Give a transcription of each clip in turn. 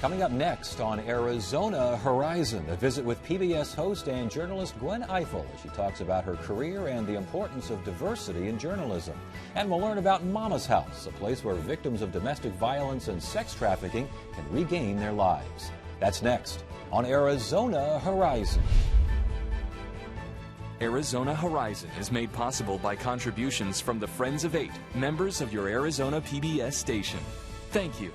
Coming up next on Arizona Horizon, a visit with PBS host and journalist Gwen Ifill as she talks about her career and the importance of diversity in journalism. And we'll learn about Mama's House, a place where victims of domestic violence and sex trafficking can regain their lives. That's next on Arizona Horizon. Arizona Horizon is made possible by contributions from the Friends of Eight, members of your Arizona PBS station. Thank you.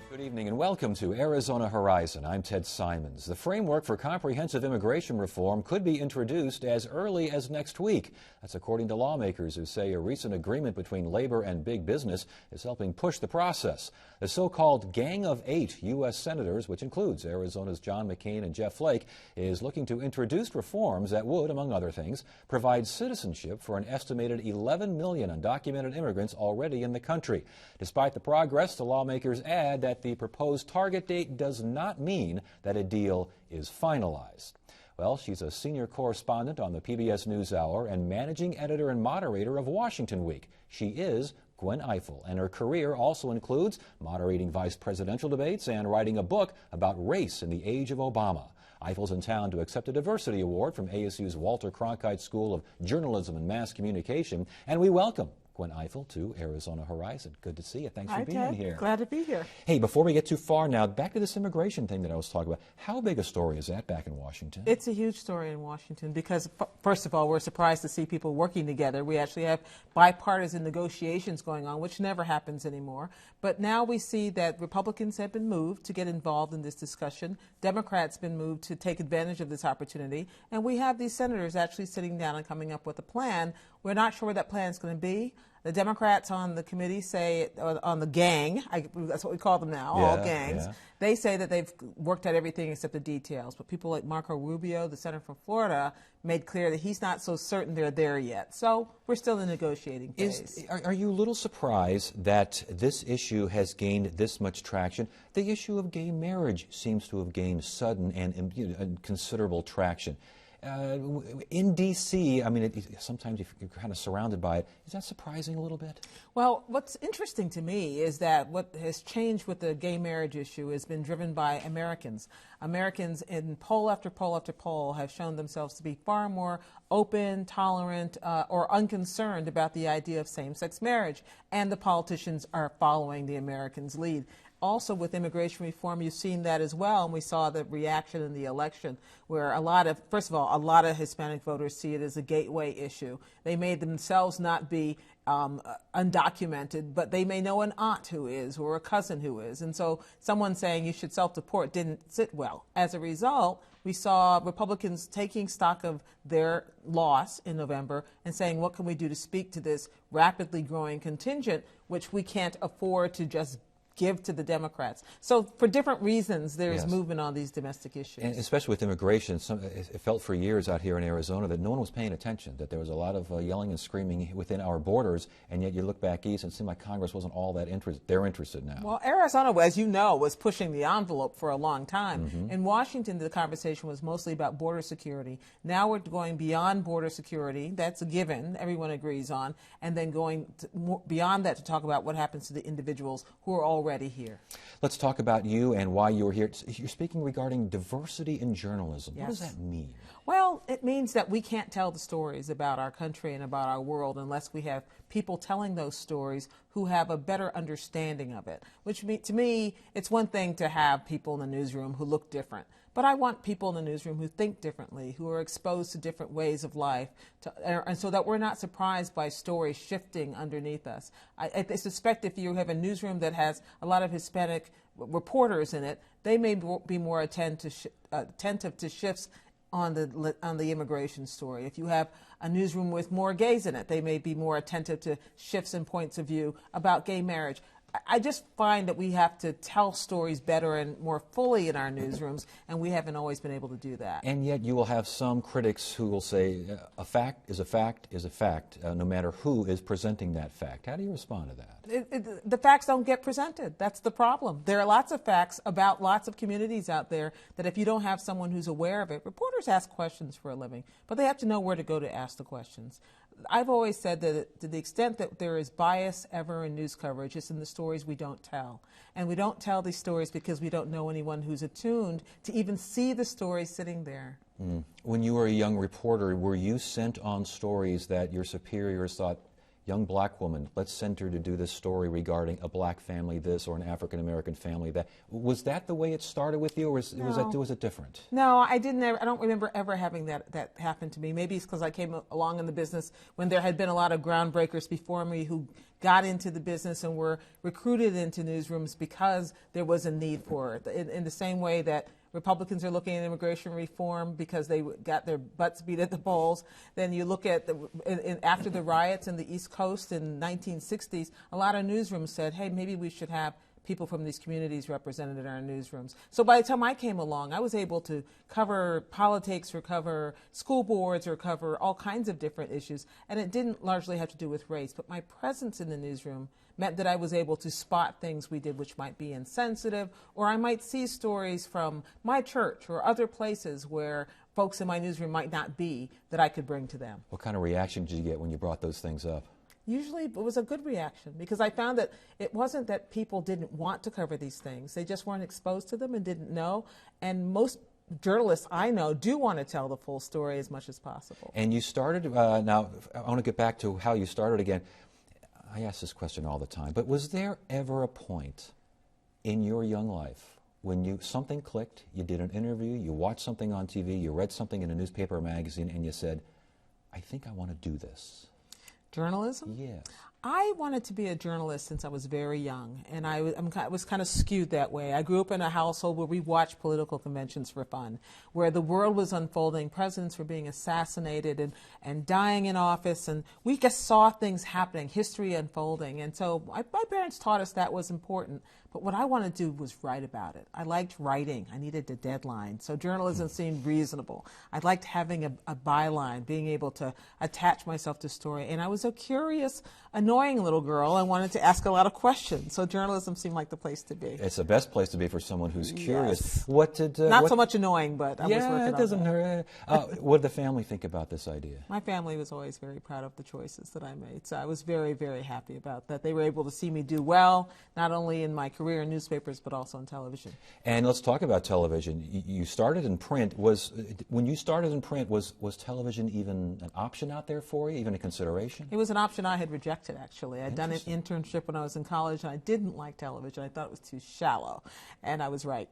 Good evening and welcome to Arizona Horizon. I'm Ted Simons. The framework for comprehensive immigration reform could be introduced as early as next week. That's according to lawmakers who say a recent agreement between labor and big business is helping push the process. The so-called Gang of Eight U.S. senators, which includes Arizona's John McCain and Jeff Flake, is looking to introduce reforms that would, among other things, provide citizenship for an estimated 11 million undocumented immigrants already in the country. Despite the progress, the lawmakers add that the proposed target date does not mean that a deal is finalized. Well, she's a senior correspondent on the PBS NewsHour and managing editor and moderator of Washington Week. She is Gwen Ifill, and her career also includes moderating vice presidential debates and writing a book about race in the age of Obama. Ifill's in town to accept a diversity award from ASU's Walter Cronkite School of Journalism and Mass Communication, and we welcome Gwen Ifill to Arizona Horizon. Good to see you. Thanks for being here. Glad to be here. Hey, before we get too far now, back to this immigration thing that I was talking about. How big a story is that back in Washington? It's a huge story in Washington because, first of all, we're surprised to see people working together. We actually have bipartisan negotiations going on, which never happens anymore. But now we see that Republicans have been moved to get involved in this discussion. Democrats have been moved to take advantage of this opportunity. And we have these senators actually sitting down and coming up with a plan. We're not sure what that plan is going to be. The Democrats on the committee say, on the gang, that's what we call them now, all gangs, they say that they've worked out everything except the details. But people like Marco Rubio, the senator from Florida, made clear that he's not so certain they're there yet. So we're still in the negotiating phase. Are you a little surprised that this issue has gained this much traction? The issue of gay marriage seems to have gained sudden and considerable traction. In D.C., I mean, sometimes you're kind of surrounded by it. Is that surprising a little bit? Well, what's interesting to me is that what has changed with the gay marriage issue has been driven by Americans. Americans in poll after poll after poll have shown themselves to be far more open, tolerant, or unconcerned about the idea of same-sex marriage. And the politicians are following the Americans' lead. Also, with immigration reform, you've seen that as well, and we saw the reaction in the election where first of all, a lot of Hispanic voters see it as a gateway issue. They may themselves not be undocumented, but they may know an aunt who is or a cousin who is. And so someone saying you should self-deport didn't sit well. As a result, we saw Republicans taking stock of their loss in November and saying, what can we do to speak to this rapidly growing contingent, which we can't afford to just give to the Democrats. So for different reasons, there's movement on these domestic issues. And especially with immigration, it felt for years out here in Arizona that no one was paying attention, that there was a lot of yelling and screaming within our borders, and yet you look back east and it seemed like Congress wasn't all that interested. They're interested now. Well, Arizona, as you know, was pushing the envelope for a long time. In Washington, the conversation was mostly about border security. Now we're going beyond border security. That's a given, everyone agrees on, and then going beyond that to talk about what happens to the individuals who are already here. Let's talk about you and why you're here. You're speaking regarding diversity in journalism. Yes. What does that mean? Well, it means that we can't tell the stories about our country and about our world unless we have people telling those stories who have a better understanding of it. Which to me, it's one thing to have people in the newsroom who look different. But I want people in the newsroom who think differently, who are exposed to different ways of life, and so that we're not surprised by stories shifting underneath us. I suspect if you have a newsroom that has a lot of Hispanic reporters in it, they may be more attentive to shifts on the immigration story. If you have a newsroom with more gays in it, they may be more attentive to shifts in points of view about gay marriage. I just find that we have to tell stories better and more fully in our newsrooms, and we haven't always been able to do that. And yet you will have some critics who will say a fact is a fact is a fact, no matter who is presenting that fact. How do you respond to that? The facts don't get presented. That's the problem. There are lots of facts about lots of communities out there that if you don't have someone who's aware of it, reporters ask questions for a living, but they have to know where to go to ask the questions. I've always said that to the extent that there is bias ever in news coverage, it's in the stories we don't tell. And we don't tell these stories because we don't know anyone who's attuned to even see the story sitting there. Mm. When you were a young reporter, were you sent on stories that your superiors thought, young black woman, let's send her to do this story regarding a black family this or an African-American family that? Was that the way it started with you, or was it different? No, I didn't. I don't remember ever having that happen to me. Maybe it's because I came along in the business when there had been a lot of groundbreakers before me who got into the business and were recruited into newsrooms because there was a need for it. In the same way that Republicans are looking at immigration reform because they got their butts beat at the polls. Then you look at after the riots in the East Coast in 1960s, a lot of newsrooms said, hey, maybe we should have people from these communities represented in our newsrooms. So by the time I came along, I was able to cover politics or cover school boards or cover all kinds of different issues. And it didn't largely have to do with race, but my presence in the newsroom meant that I was able to spot things we did which might be insensitive, or I might see stories from my church or other places where folks in my newsroom might not be that I could bring to them. What kind of reaction did you get when you brought those things up? Usually it was a good reaction because I found that it wasn't that people didn't want to cover these things. They just weren't exposed to them and didn't know. And most journalists I know do want to tell the full story as much as possible. And you started, now I want to get back to how you started again. I ask this question all the time, but was there ever a point in your young life when something clicked, you did an interview, you watched something on TV, you read something in a newspaper or magazine, and you said, I think I want to do this? Journalism? Yes. I wanted to be a journalist since I was very young, and I was kind of skewed that way. I grew up in a household where we watched political conventions for fun, where the world was unfolding, presidents were being assassinated and dying in office, and we just saw things happening, history unfolding. And so my parents taught us that was important, but what I wanted to do was write about it. I liked writing. I needed a deadline, so journalism seemed reasonable. I liked having a byline, being able to attach myself to story, and I was a curious, annoying little girl. I wanted to ask a lot of questions, so journalism seemed like the place to be. It's the best place to be for someone who's curious. Yes. What did not so much annoying, but I was working on it doesn't that. hurt. What did the family think about this idea? My family was always very proud of the choices that I made, so I was very, very happy about that. They were able to see me do well, not only in my career in newspapers, but also in television. And let's talk about television. You started in print. When you started in print, was television even an option out there for you, even a consideration? It was an option I had rejected, actually. I'd done an internship when I was in college, and I didn't like television. I thought it was too shallow, and I was right.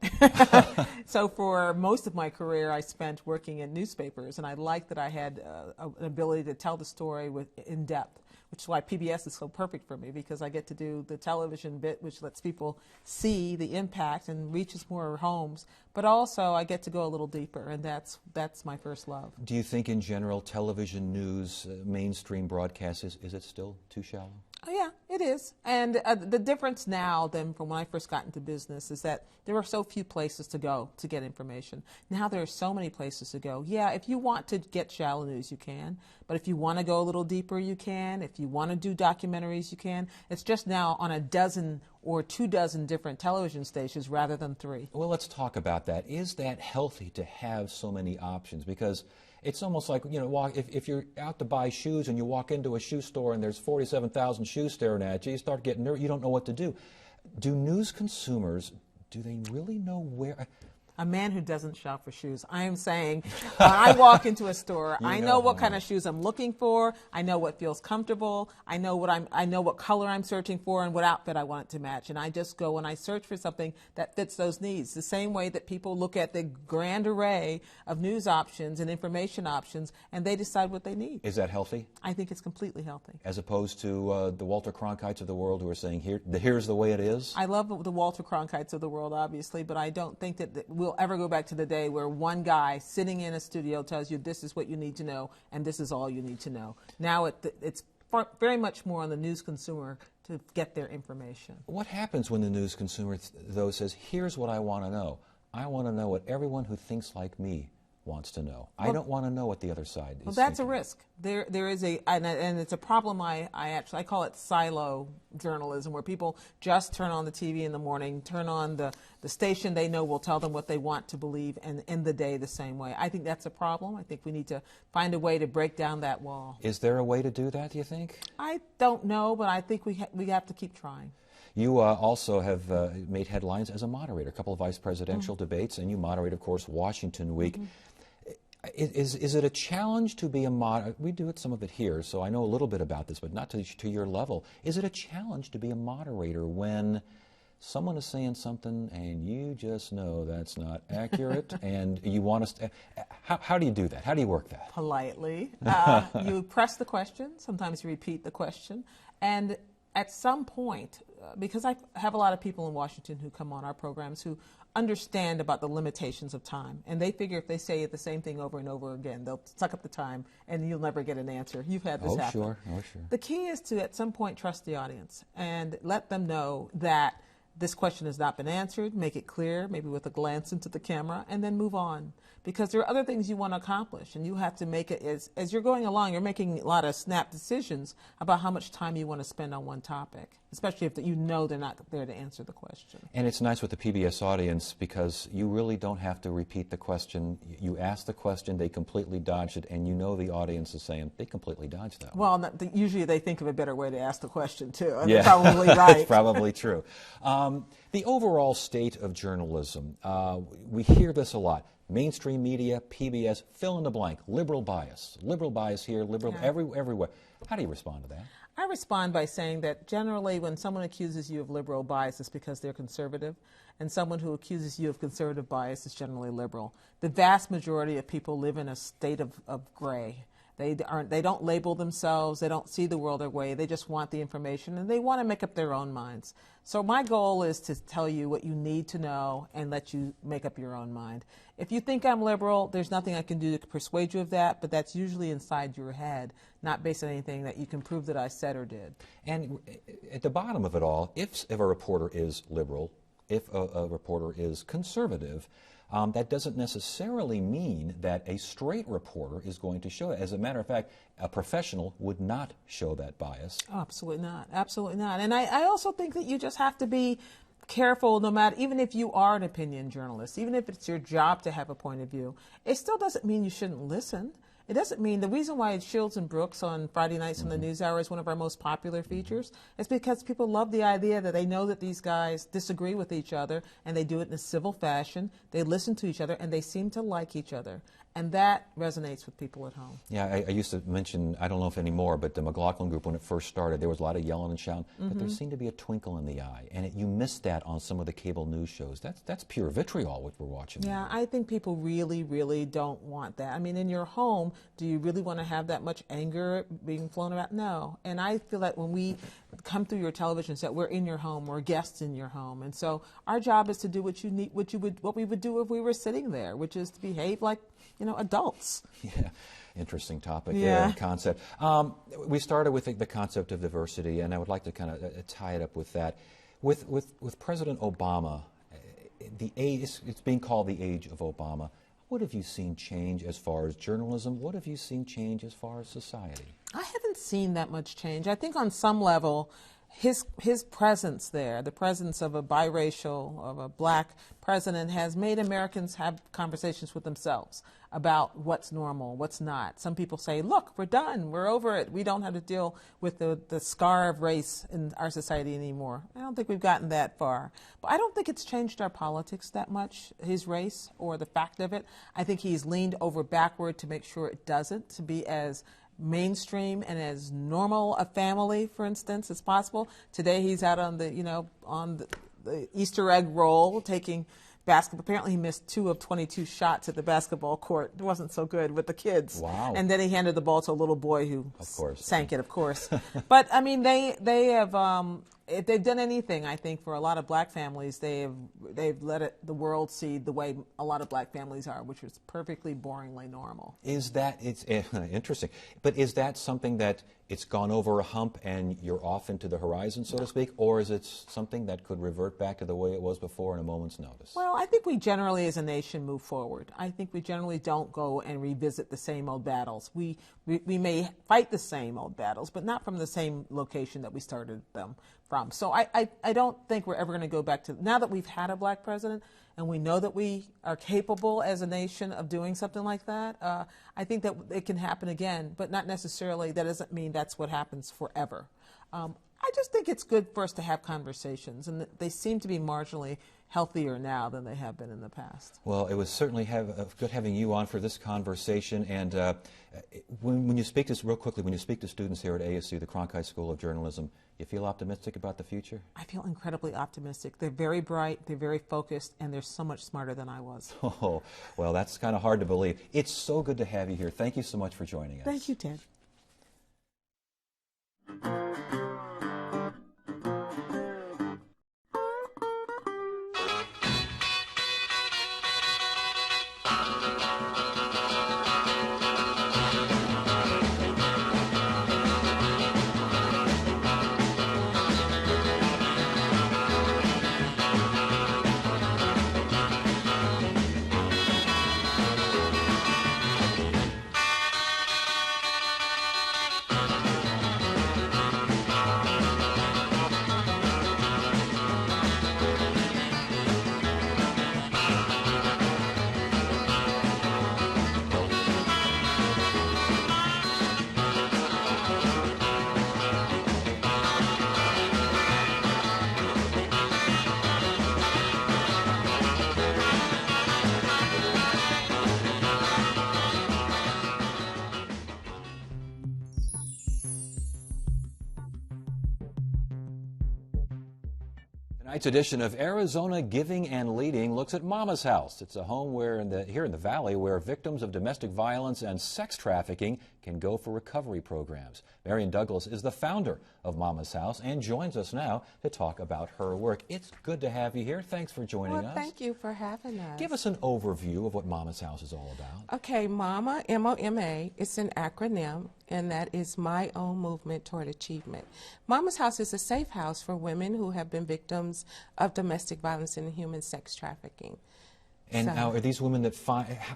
So for most of my career, I spent working in newspapers, and I liked that I had an ability to tell the story in depth, which is why PBS is so perfect for me, because I get to do the television bit, which lets people see the impact and reaches more homes, but also I get to go a little deeper, and that's my first love. Do you think in general television news, mainstream broadcast, is it still too shallow? Oh, yeah, it is. And the difference now than from when I first got into business is that there are so few places to go to get information. Now there are so many places to go. Yeah, if you want to get shallow news, you can. But if you want to go a little deeper, you can. If you want to do documentaries, you can. It's just now on a dozen or 24 different television stations rather than 3. Well, let's talk about that. Is that healthy to have so many options? Because it's almost like, if you're out to buy shoes and you walk into a shoe store and there's 47,000 shoes staring at you, you start getting nervous, you don't know what to do. Do news consumers, do they really know where? A man who doesn't shop for shoes. I am saying, when I walk into a store, I know what kind of shoes I'm looking for. I know what feels comfortable. I know what color I'm searching for and what outfit I want it to match. And I just go and I search for something that fits those needs. The same way that people look at the grand array of news options and information options, and they decide what they need. Is that healthy? I think it's completely healthy. As opposed to the Walter Cronkites of the world who are saying, here's the way it is? I love the Walter Cronkites of the world, obviously, but I don't think that we'll ever go back to the day where one guy sitting in a studio tells you this is what you need to know and this is all you need to know. Now it's very much more on the news consumer to get their information. What happens when the news consumer, though, says, here's what I want to know. I want to know what everyone who thinks like me wants to know. I don't want to know what the other side is. Well, that's thinking. a risk. There is and it's a problem. I call it silo journalism, where people just turn on the TV in the morning, turn on the station they know will tell them what they want to believe, and end the day the same way. I think that's a problem. I think we need to find a way to break down that wall. Is there a way to do that, do you think? I don't know, but I think we have to keep trying. You also have made headlines as a moderator, a couple of vice presidential debates, and you moderate, of course, Washington Week. Is it a challenge to be a moderator? We do some of it here, so I know a little bit about this, but not to your level. Is it a challenge to be a moderator when someone is saying something and you just know that's not accurate and you want us to... How do you do that? How do you work that? Politely. You press the question. Sometimes you repeat the question. And at some point, because I have a lot of people in Washington who come on our programs who understand about the limitations of time, and they figure if they say the same thing over and over again, they'll suck up the time and you'll never get an answer. You've had this happen. Sure. The key is to, at some point, trust the audience and let them know that this question has not been answered, make it clear, maybe with a glance into the camera, and then move on. Because there are other things you want to accomplish, and you have to make it, as you're going along, you're making a lot of snap decisions about how much time you want to spend on one topic, especially if you know they're not there to answer the question. And it's nice with the PBS audience because you really don't have to repeat the question. You ask the question, they completely dodged it, and you know the audience is saying, they completely dodged that one. Well, usually they think of a better way to ask the question, too. And Yeah, they're probably right. It's probably true. The overall state of journalism, we hear this a lot. Mainstream media, PBS, fill in the blank, liberal bias here, liberal everywhere. How do you respond to that? I respond by saying that generally when someone accuses you of liberal bias, it's because they're conservative, and someone who accuses you of conservative bias is generally liberal. The vast majority of people live in a state of gray. They don't label themselves, they don't see the world their way, they just want the information and they want to make up their own minds. So my goal is to tell you what you need to know and let you make up your own mind. If you think I'm liberal, there's nothing I can do to persuade you of that, but that's usually inside your head, not based on anything that you can prove that I said or did. And at the bottom of it all, if a reporter is liberal, if a reporter is conservative, that doesn't necessarily mean that a straight reporter is going to show it. As a matter of fact, a professional would not show that bias. Oh, absolutely not. Absolutely not. And I also think that you just have to be careful, no matter, even if you are an opinion journalist, even if it's your job to have a point of view, it still doesn't mean you shouldn't listen. It doesn't mean the reason why Shields and Brooks on Friday nights on the NewsHour is one of our most popular features is because people love the idea that they know that these guys disagree with each other and they do it in a civil fashion. They listen to each other and they seem to like each other. And that resonates with people at home. Yeah, I used to mention, I don't know if anymore, but the McLaughlin Group, when it first started, there was a lot of yelling and shouting, but there seemed to be a twinkle in the eye. And you missed that on some of the cable news shows. That's pure vitriol, what we're watching. Yeah, I think people really, really don't want that. I mean, in your home, do you really want to have that much anger being flown about? No. And I feel that when we come through your television set, we're in your home, we're guests in your home. And so our job is to do what we would do if we were sitting there, which is to behave like, adults. Yeah, interesting topic yeah. Concept. We started with the concept of diversity, and I would like to kind of tie it up with that. With President Obama, it's being called the age of Obama. What have you seen change as far as journalism? What have you seen change as far as society? I haven't seen that much change. I think on some level, his presence there, the presence of a biracial, of a black president, has made Americans have conversations with themselves about what's normal, what's not. Some people say, look, we're done, we're over it. We don't have to deal with the scar of race in our society anymore. I don't think we've gotten that far. But I don't think it's changed our politics that much, his race or the fact of it. I think he's leaned over backward to make sure it doesn't, to be as mainstream and as normal a family, for instance, as possible. Today he's out on the Easter egg roll taking basketball. Apparently he missed 2 of 22 shots at the basketball court. It wasn't so good with the kids. Wow. And then he handed the ball to a little boy who of course sank it, of course. But I mean, they have if they've done anything, I think for a lot of black families, they've let the world see the way a lot of black families are, which is perfectly boringly normal. Is that, it's interesting, but is that something that it's gone over a hump and you're off into the horizon, so to speak, or is it something that could revert back to the way it was before in a moment's notice? Well, I think we generally as a nation move forward. I think we generally don't go and revisit the same old battles. We may fight the same old battles, but not from the same location that we started them from. So I don't think we're ever going to go back to, now that we've had a black president and we know that we are capable as a nation of doing something like that, I think that it can happen again, but not necessarily, that doesn't mean that's what happens forever. I just think it's good for us to have conversations, and they seem to be marginally healthier now than they have been in the past. Well, it was certainly good having you on for this conversation. And when you speak to, real quickly, when you speak to students here at ASU, the Cronkite School of Journalism, you feel optimistic about the future? I feel incredibly optimistic. They're very bright, they're very focused, and they're so much smarter than I was. Oh, well, that's kind of hard to believe. It's so good to have you here. Thank you so much for joining us. Thank you, Ted. Tonight's edition of Arizona Giving and Leading looks at Mama's House. It's a home here in the Valley where victims of domestic violence and sex trafficking can go for recovery programs. Marion Douglas is the founder of Mama's House and joins us now to talk about her work. It's good to have you here. Thanks for joining us. Thank you for having us. Give us an overview of what Mama's House is all about. Okay, MAMA, M-O-M-A, it's an acronym, and that is My Own Movement Toward Achievement. Mama's House is a safe house for women who have been victims of domestic violence and human sex trafficking. And now, are these women that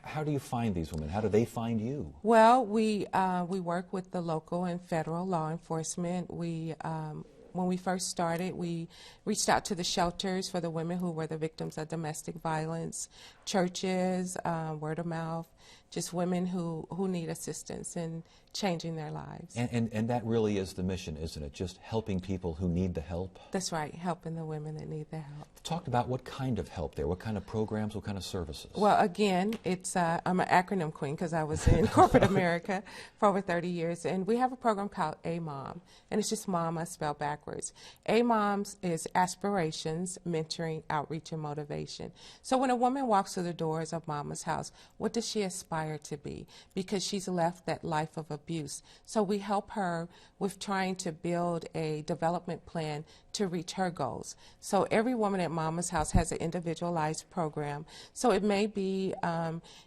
how do you find these women? How do they find you? Well, we work with the local and federal law enforcement. When we first started, we reached out to the shelters for the women who were the victims of domestic violence, churches, word of mouth, just women who need assistance in changing their lives. And that really is the mission, isn't it? Just helping people who need the help? That's right, helping the women that need the help. Talk about what kind of help there, what kind of programs, what kind of services? Well, again, it's I'm an acronym queen because I was in corporate America for over 30 years, and we have a program called AMOM, and it's just Mama spelled backwards. AMOM is aspirations, mentoring, outreach, and motivation. So when a woman walks through the doors of Mama's House, what does she aspire to be? Because she's left that life of abuse. So we help her with trying to build a development plan to reach her goals. So every woman at Mama's House has an individualized program. So it may be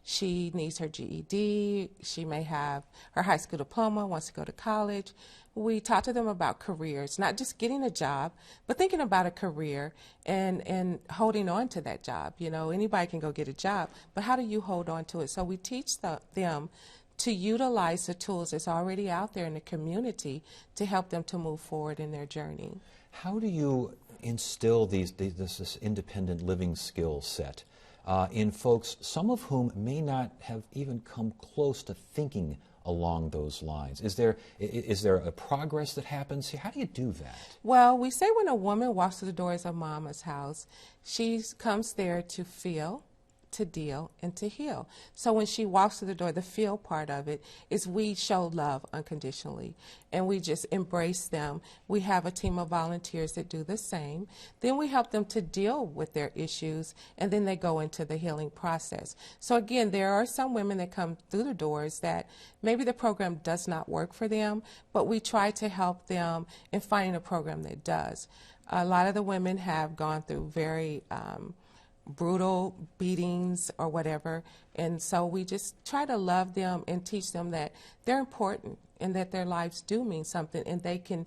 she needs her GED, she may have her high school diploma, wants to go to college. We talk to them about careers, not just getting a job, but thinking about a career and holding on to that job. You know, anybody can go get a job, but how do you hold on to it? So we teach them to utilize the tools that's already out there in the community to help them to move forward in their journey. How do you instill this independent living skill set in folks, some of whom may not have even come close to thinking along those lines? Is there a progress that happens here? How do you do that? Well, we say when a woman walks through the doors of Mama's House, she comes there to feel, to deal, and to heal. So when she walks through the door, the feel part of it is we show love unconditionally, and we just embrace them. We have a team of volunteers that do the same. Then we help them to deal with their issues, and then they go into the healing process. So again, there are some women that come through the doors that maybe the program does not work for them, but we try to help them in finding a program that does. A lot of the women have gone through very brutal beatings or whatever, and so we just try to love them and teach them that they're important and that their lives do mean something, and they can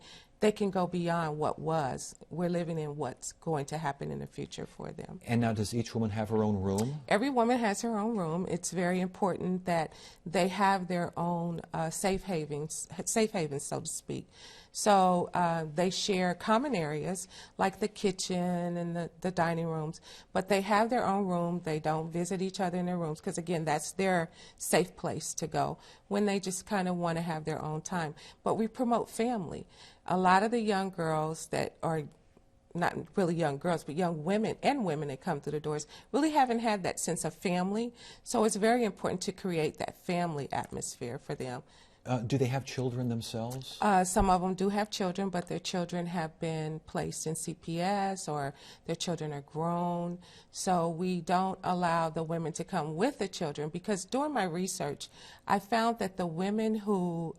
go beyond what was. We're living in what's going to happen in the future for them. And now, does each woman have her own room? Every woman has her own room. It's very important that they have their own safe havens, so to speak. So they share common areas like the kitchen and the dining rooms, but they have their own room. They don't visit each other in their rooms because, again, that's their safe place to go when they just kind of want to have their own time. But we promote family. A lot of the young girls that are not really young girls, but young women and women that come through the doors really haven't had that sense of family. So it's very important to create that family atmosphere for them. Do they have children themselves? Some of them do have children, but their children have been placed in CPS or their children are grown. So we don't allow the women to come with the children because during my research, I found that the women who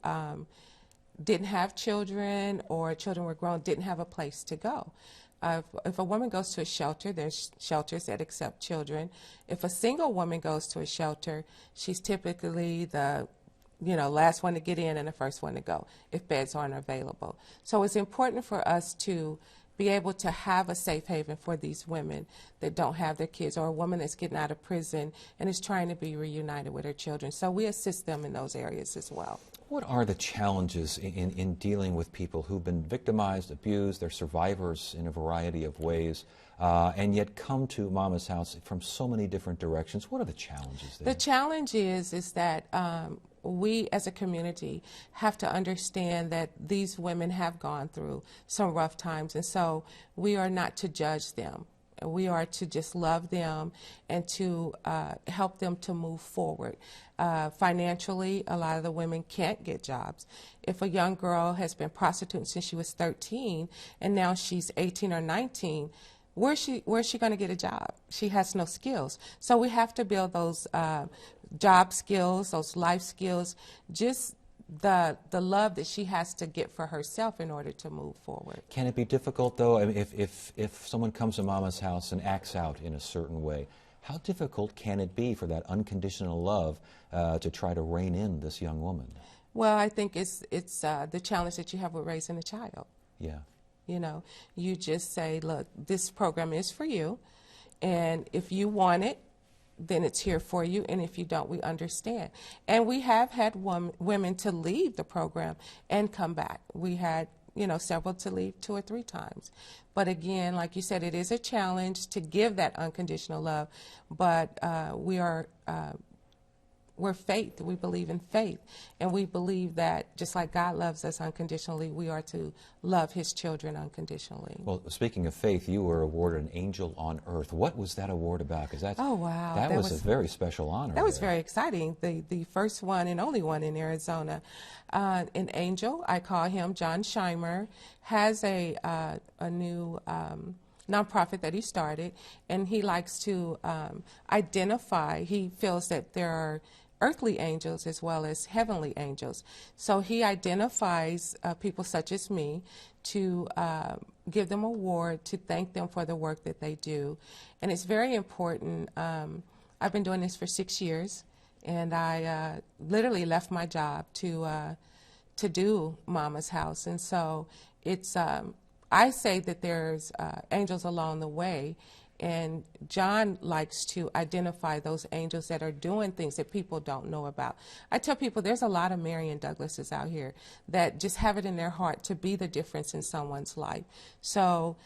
didn't have children or children were grown didn't have a place to go. If a woman goes to a shelter, there's shelters that accept children. If a single woman goes to a shelter, she's typically the last one to get in and the first one to go if beds aren't available. So it's important for us to be able to have a safe haven for these women that don't have their kids, or a woman that's getting out of prison and is trying to be reunited with her children. So we assist them in those areas as well. What are the challenges in dealing with people who've been victimized, abused, they're survivors in a variety of ways, and yet come to Mama's House from so many different directions? What are the challenges there? The challenge is that we as a community have to understand that these women have gone through some rough times, and so we are not to judge them. We are to just love them and to help them to move forward. Financially, a lot of the women can't get jobs. If a young girl has been prostituting since she was 13 and now she's 18 or 19, where's she going to get a job? She has no skills. So we have to build those job skills, those life skills, just the love that she has to get for herself in order to move forward. Can it be difficult, though, I mean, if someone comes to Mama's House and acts out in a certain way, how difficult can it be for that unconditional love to try to rein in this young woman? Well, I think it's the challenge that you have with raising a child. Yeah. You just say, look, this program is for you, and if you want it, then it's here for you, and if you don't, we understand. And we have had women to leave the program and come back. We had, several to leave 2 or 3 times. But again, like you said, it is a challenge to give that unconditional love, but we're faith. We believe in faith, and we believe that just like God loves us unconditionally, we are to love His children unconditionally. Well, speaking of faith, you were awarded an Angel on Earth. What was that award about? Because oh wow, that was a very special honor. That was very exciting. The first one and only one in Arizona. An angel, I call him John Scheimer, has a new nonprofit that he started, and he likes to identify. He feels that there are earthly angels as well as heavenly angels. So he identifies people such as me to give them an award to thank them for the work that they do. And it's very important. I've been doing this for 6 years, and I literally left my job to do Mama's House. And so it's I say that there's angels along the way, and John likes to identify those angels that are doing things that people don't know about. I tell people there's a lot of Marion Douglases out here that just have it in their heart to be the difference in someone's life. So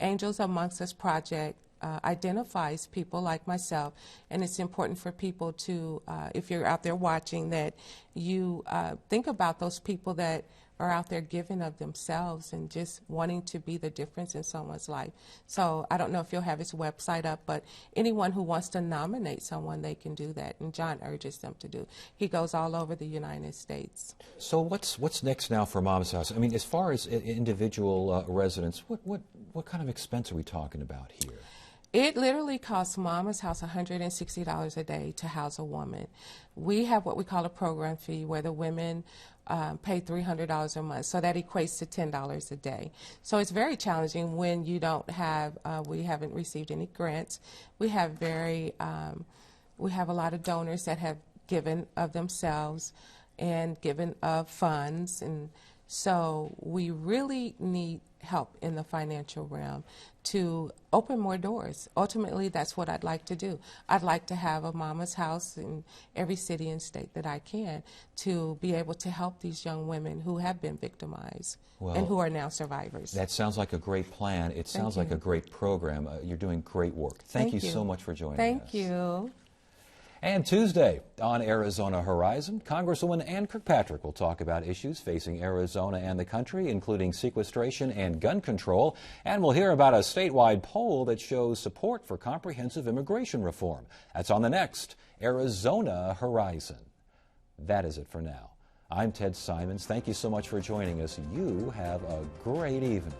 Angels Amongst Us Project identifies people like myself, and it's important for people to, if you're out there watching, that you think about those people that are out there giving of themselves and just wanting to be the difference in someone's life. So I don't know if you'll have his website up, but anyone who wants to nominate someone, they can do that, and John urges them to do. He goes all over the United States. So what's next now for Mama's House? I mean, as far as individual residents, what kind of expense are we talking about here? It literally costs Mama's House $160 a day to house a woman. We have what we call a program fee where the women pay $300 a month, so that equates to $10 a day. So it's very challenging when you don't have, we haven't received any grants. We have we have a lot of donors that have given of themselves and given of funds, and so we really need help in the financial realm to open more doors. Ultimately, that's what I'd like to do. I'd like to have a Mama's House in every city and state that I can to be able to help these young women who have been victimized and who are now survivors. That sounds like a great plan. It sounds like a great program. You're doing great work. Thank you so much for joining us. Thank you. And Tuesday on Arizona Horizon, Congresswoman Ann Kirkpatrick will talk about issues facing Arizona and the country, including sequestration and gun control. And we'll hear about a statewide poll that shows support for comprehensive immigration reform. That's on the next Arizona Horizon. That is it for now. I'm Ted Simons. Thank you so much for joining us. You have a great evening.